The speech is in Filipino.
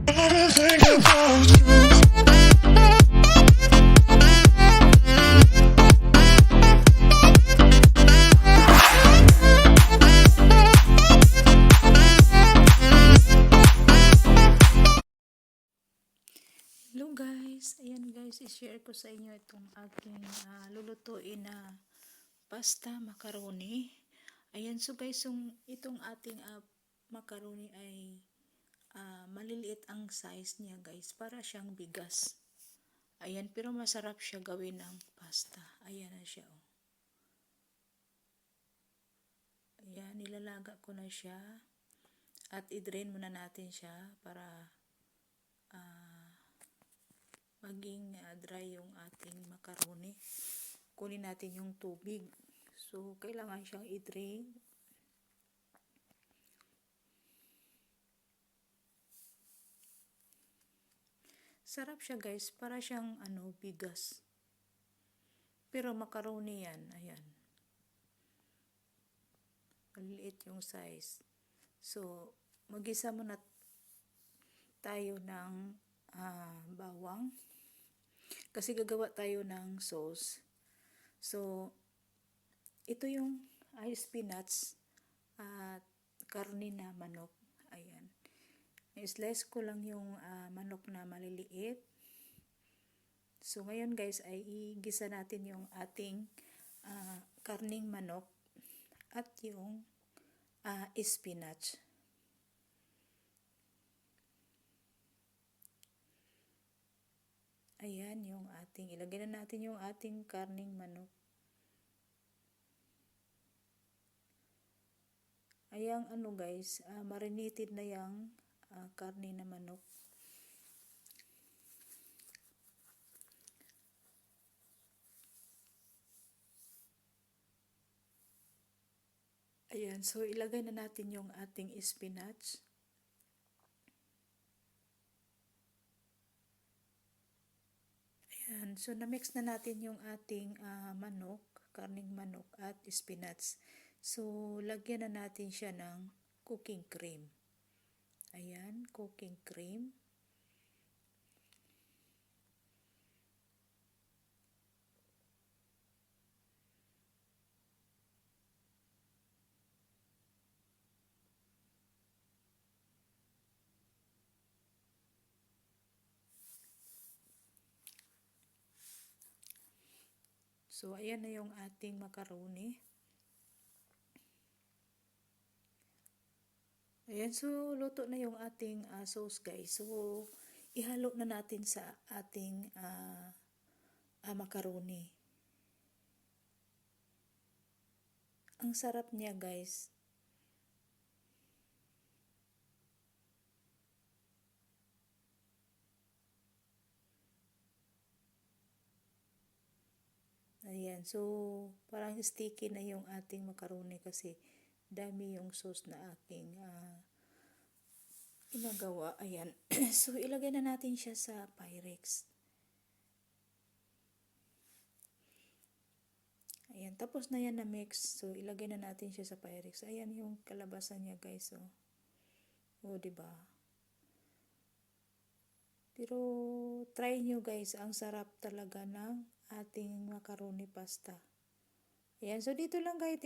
Hello guys, ayan guys, i-share ko sa inyo itong aking lulutuin na pasta macaroni. Ayan, so guys, itong ating macaroni ay maliliit ang size niya guys, para siyang bigas. Ayan, pero masarap siya gawin ng pasta. Ayan na siya, oh. Ayan, nilalaga ko na siya at i-drain muna natin siya para maging dry yung ating macaroni. Kunin natin yung tubig. So, kailangan siyang i-drain. Sarap siya guys, para siyang bigas. Pero macaroni yan, ayan. Maliliit yung size. So, mag-isa muna tayo ng bawang. Kasi gagawa tayo ng sauce. So, ito yung spinach at karne na manok. Ayan. I-slice ko lang yung manok na maliliit. So, ngayon guys, ay igisa natin yung ating karning manok at yung spinach. Ayan yung ilagay na natin yung ating karning manok. Ayan guys, marinated na yung karne na manok. Ayan, so ilagay na natin yung ating spinach. Ayan, so na-mix na natin yung ating manok, karning manok at spinach. So, lagyan na natin siya ng cooking cream. Ayan, cooking cream. So, ayan na yung ating macaroni. Ayan, so luto na yung ating sauce guys. So, ihalo na natin sa ating macaroni. Ang sarap niya guys. Ayan, so parang sticky na yung ating macaroni kasi dami yung sauce na aking inagawa. Ayan, so ilagay na natin siya sa Pyrex. Ayan, tapos na yan na mix. So ilagay na natin siya sa Pyrex. Ayan yung kalabasan niya guys. Oh, diba? Pero try nyo guys, ang sarap talaga ng ating macaroni pasta. Ayan, so dito lang guys.